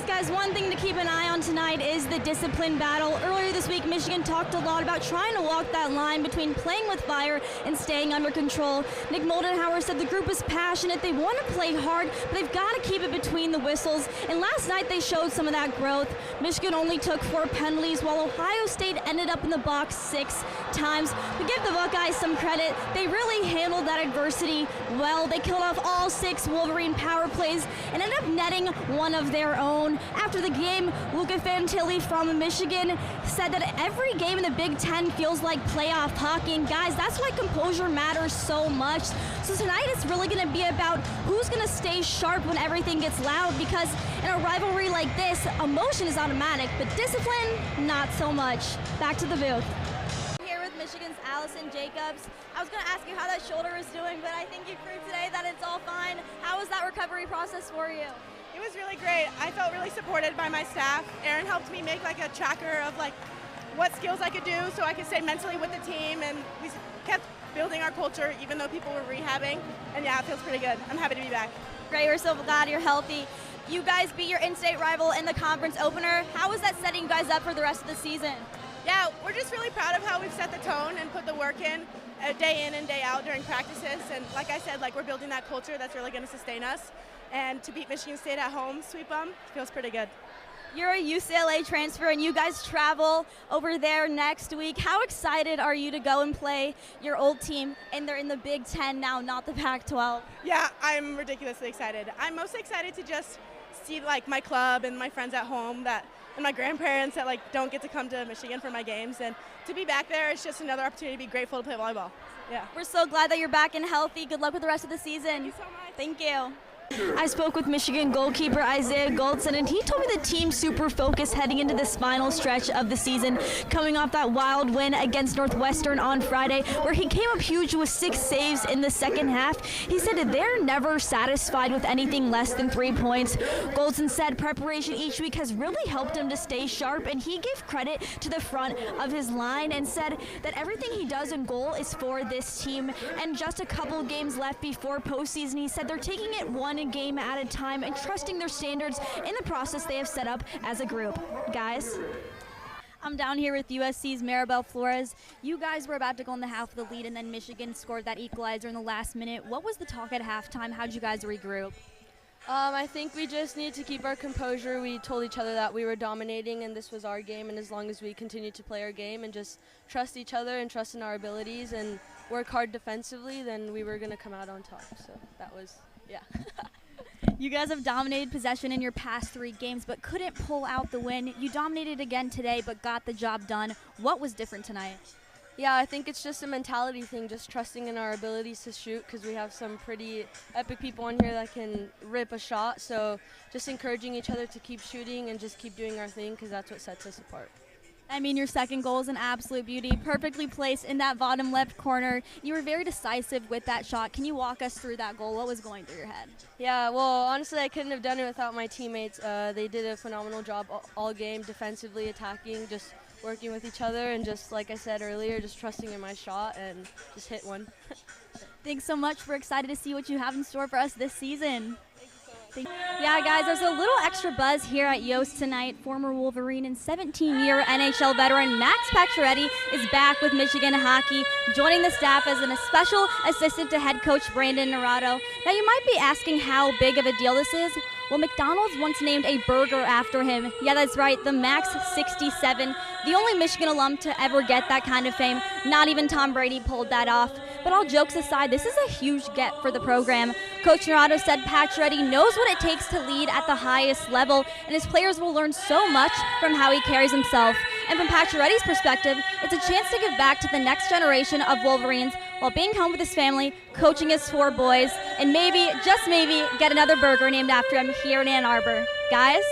Guys, one thing to keep an eye on tonight is the discipline battle. Earlier this week, Michigan talked a lot about trying to walk that line between playing with fire and staying under control. Nick Moldenhauer said the group is passionate. They want to play hard, but they've got to keep it between the whistles. And last night, they showed some of that growth. Michigan only took 4 penalties, while Ohio State ended up in the box 6 times. But give the Buckeyes some credit. They really handled that adversity well. They killed off all 6 Wolverine power plays and ended up netting one of their own. After the game, Luca Fantilli from Michigan said that every game in the Big Ten feels like playoff hockey. And guys, that's why composure matters so much. So tonight it's really going to be about who's going to stay sharp when everything gets loud, because in a rivalry like this, emotion is automatic, but discipline, not so much. Back to the booth. Here with Michigan's Allison Jacobs. I was going to ask you how that shoulder is doing, but I think you proved today that it's all fine. How was that recovery process for you? It was really great. I felt really supported by my staff. Aaron helped me make like a tracker of like what skills I could do so I could stay mentally with the team, and we kept building our culture even though people were rehabbing. And yeah, it feels pretty good. I'm happy to be back. Great, we're so glad you're healthy. You guys beat your in-state rival in the conference opener. How is that setting you guys up for the rest of the season? Yeah, we're just really proud of how we've set the tone and put the work in and day out during practices. And like I said, like we're building that culture that's really going to sustain us. And to beat Michigan State at home, sweep them, feels pretty good. You're a UCLA transfer, and you guys travel over there next week. How excited are you to go and play your old team? And they're in the Big Ten now, not the Pac-12. Yeah, I'm ridiculously excited. I'm most excited to just see like my club and my friends at home and my grandparents that like don't get to come to Michigan for my games. And to be back there, it's just another opportunity to be grateful to play volleyball. Yeah. We're so glad that you're back and healthy. Good luck with the rest of the season. Thank you so much. Thank you. I spoke with Michigan goalkeeper Isaiah Goldson, and he told me the team's super focused heading into this final stretch of the season, coming off that wild win against Northwestern on Friday, where he came up huge with 6 saves in the second half. He said that they're never satisfied with anything less than 3 points. Goldson said preparation each week has really helped him to stay sharp, and he gave credit to the front of his line and said that everything he does in goal is for this team. And just a couple games left before postseason, he said they're taking it one game at a time and trusting their standards in the process they have set up as a group. Guys, I'm down here with USC's Maribel Flores. You guys were about to go in the half of the lead, and then Michigan scored that equalizer in the last minute. What was the talk at halftime? How'd you guys regroup? I think we just needed to keep our composure. We told each other that we were dominating and this was our game, and as long as we continued to play our game and just trust each other and trust in our abilities and work hard defensively, then we were going to come out on top. So that was, yeah. You guys have dominated possession in your past 3 games, but couldn't pull out the win. You dominated again today, but got the job done. What was different tonight? Yeah, I think it's just a mentality thing, just trusting in our abilities to shoot, because we have some pretty epic people on here that can rip a shot. So just encouraging each other to keep shooting and just keep doing our thing, because that's what sets us apart. I mean, your second goal is an absolute beauty, perfectly placed in that bottom left corner. You were very decisive with that shot. Can you walk us through that goal? What was going through your head? Yeah, well, honestly, I couldn't have done it without my teammates. They did a phenomenal job all game, defensively, attacking, just working with each other, and just like I said earlier, just trusting in my shot and just hit one. Thanks so much. We're excited to see what you have in store for us this season. Yeah, guys, there's a little extra buzz here at Yost tonight. Former Wolverine and 17-year NHL veteran Max Pacioretty is back with Michigan hockey, joining the staff as a special assistant to head coach Brandon Naurato. Now, you might be asking how big of a deal this is. Well, McDonald's once named a burger after him. Yeah, that's right, the Max 67, the only Michigan alum to ever get that kind of fame. Not even Tom Brady pulled that off. But all jokes aside, this is a huge get for the program. Coach Naurato said Pacioretty knows what it takes to lead at the highest level, and his players will learn so much from how he carries himself. And from Pacioretty's perspective, it's a chance to give back to the next generation of Wolverines while being home with his family, coaching his 4 boys, and maybe, just maybe, get another burger named after him here in Ann Arbor. Guys?